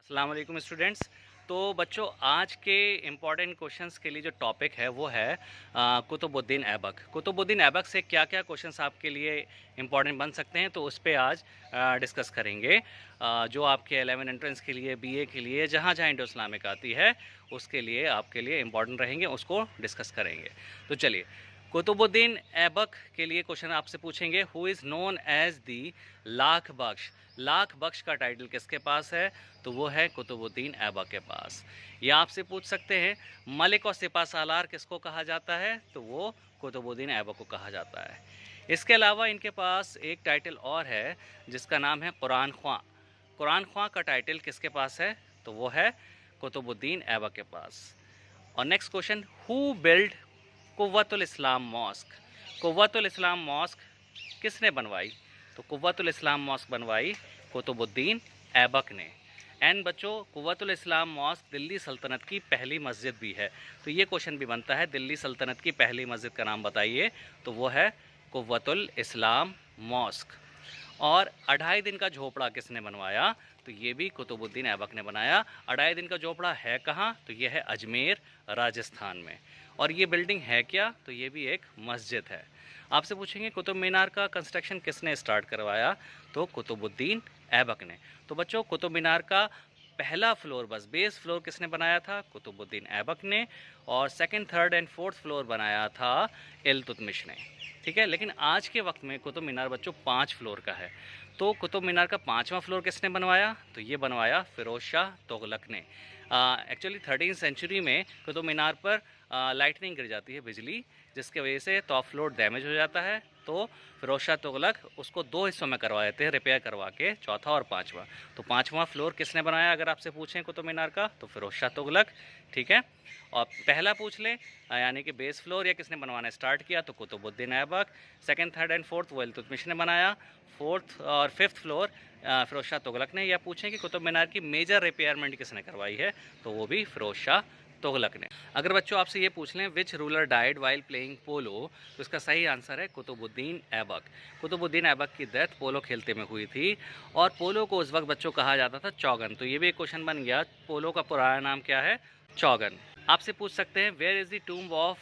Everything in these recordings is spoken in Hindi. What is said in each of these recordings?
अस्सलाम वालेकुम स्टूडेंट्स। तो बच्चों, आज के इम्पॉर्टेंट क्वेश्चंस के लिए जो टॉपिक है वो है कुतुबुद्दीन ऐबक। कुतुबुद्दीन ऐबक से क्या क्या क्वेश्चंस आपके लिए इम्पॉर्टेंट बन सकते हैं, तो उस पे आज डिस्कस करेंगे। जो आपके 11 एंट्रेंस के लिए, बीए के लिए, जहाँ जहाँ इंडो इस्लामिक आती है उसके लिए आपके लिए इम्पॉर्टेंट रहेंगे, उसको डिस्कस करेंगे। तो चलिए, कुतुबुद्दीन ऐबक के लिए क्वेश्चन आपसे पूछेंगे, who is known as the Lakh Bakhsh. Lakh Bakhsh का टाइटल किसके पास है? तो वो है कुतुबुद्दीन ऐबक के पास। या आपसे पूछ सकते हैं, मलिक और सिपा सालार किसको कहा जाता है? तो वो कुतुबुद्दीन ऐबक को कहा जाता है। इसके अलावा इनके पास एक टाइटल और है जिसका नाम है कुरान ख्वां। कुरान ख्वां का टाइटल किसके पास है? तो वो है कुतुबुद्दीन ऐबक के पास। और next question, who build Quwwatul Islam mosque. Quwwatul Islam mosque किसने बनवाई? तो कुव्वतुल इस्लाम मॉस्क बनवाई कुतुबुद्दीन ऐबक ने। एंड बच्चों, कुव्वतुल इस्लाम मॉस्क दिल्ली सल्तनत की पहली मस्जिद भी है। तो ये क्वेश्चन भी बनता है, दिल्ली सल्तनत की पहली मस्जिद का नाम बताइए। तो वो है कुव्वतुल इस्लाम मॉस्क। और 2.5 दिन का झोपड़ा किसने बनवाया? तो ये भी कुतुबुद्दीन ऐबक ने बनाया। 2.5 दिन का झोपड़ा है कहाँ? तो ये है अजमेर, राजस्थान में। और ये बिल्डिंग है क्या? तो ये भी एक मस्जिद है। आपसे पूछेंगे कुतुब मीनार का कंस्ट्रक्शन किसने स्टार्ट करवाया? तो कुतुबुद्दीन ऐबक ने। तो बच्चों, कुतुब मीनार का पहला फ्लोर, बस बेस फ्लोर किसने बनाया था? कुतुबुद्दीन ऐबक ने। और second, third and fourth floor बनाया था इल्तुतमिश ने। ठीक है, लेकिन आज के वक्त में कुतुब मीनार बच्चों 5 फ्लोर का है। तो कुतुब मीनार का 5वां फ्लोर किसने बनवाया? तो ये बनवाया फ़िरोज़ शाह तुगलक ने। एक्चुअली 13वीं सेंचुरी में कुतुब मीनार पर लाइटनिंग गिर जाती है, बिजली, जिसके वजह से टॉप फ्लोर डैमेज हो जाता है। तो फ़िरोज़ शाह तुगलक उसको 2 हिस्सों में करवा देते हैं, रिपेयर करवा के, चौथा और 5वां। तो 5वां फ्लोर किसने बनाया अगर आपसे पूछें कुतुब मीनार का? तो फ़िरोज़ शाह तुगलक। ठीक है, और पहला पूछ लें यानी कि बेस फ्लोर या किसने बनवाना स्टार्ट किया? तो Qutubuddin Aibak. Second, third and fourth वो इल्तुतमिश ने बनाया। फोर्थ और फिफ्थ फ्लोर फ़िरोज़ शाह तुगलक ने। या पूछें कि कुतुब मीनार की मेजर रिपेयरमेंट किसने करवाई है? तो वो भी फ़िरोज़ शाह तुगलक ने। अगर बच्चों आपसे ये पूछ लें, which ruler died while playing पोलो, तो इसका सही आंसर है कुतुबुद्दीन ऐबक। कुतुबुद्दीन ऐबक की डेथ पोलो खेलते में हुई थी। और पोलो को उस वक्त बच्चों कहा जाता था चौगन। तो ये भी एक क्वेश्चन बन गया, पोलो का पुराना नाम क्या है? चौगन। आपसे पूछ सकते हैं, where is the tomb of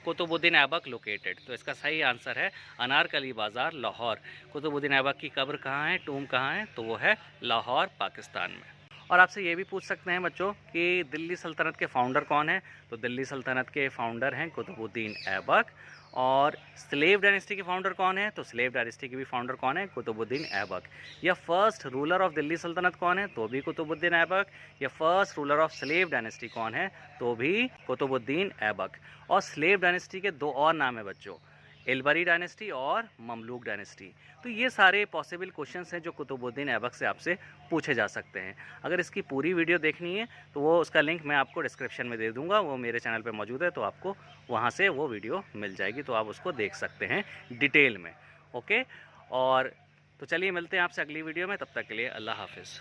Qutubuddin Aibak located? तो इसका सही आंसर है अनारकली बाज़ार, लाहौर। कुतुबुद्दीन ऐबक की कब्र कहाँ है, टूम्ब कहाँ है? तो वो है लाहौर, पाकिस्तान में। और आपसे ये भी पूछ सकते हैं बच्चों कि दिल्ली सल्तनत के फाउंडर कौन है? तो दिल्ली सल्तनत के फाउंडर हैं कुतुबुद्दीन ऐबक। और स्लेव डायनेस्टी के फाउंडर कौन है? तो स्लेव डायनेस्टी के भी फाउंडर कौन है? कुतुबुद्दीन ऐबक। या फर्स्ट रूलर ऑफ दिल्ली सल्तनत कौन है? तो भी कुतुबुद्दीन ऐबक। या first ruler of slave dynasty कौन है? तो भी कुतुबुद्दीन ऐबक। और स्लेव डायनेस्टी के 2 और नाम है बच्चों, इलबरी डायनेस्टी और ममलूक डायनेस्टी। तो ये सारे पॉसिबल क्वेश्चंस हैं जो कुतुबुद्दीन ऐबक से आपसे पूछे जा सकते हैं। अगर इसकी पूरी वीडियो देखनी है तो वो उसका लिंक मैं आपको डिस्क्रिप्शन में दे दूंगा, वो मेरे चैनल पे मौजूद है, तो आपको वहाँ से वो वीडियो मिल जाएगी, तो आप उसको देख सकते हैं डिटेल में। ओके, और तो चलिए मिलते हैं आपसे अगली वीडियो में, तब तक के लिए अल्लाह हाफिज़।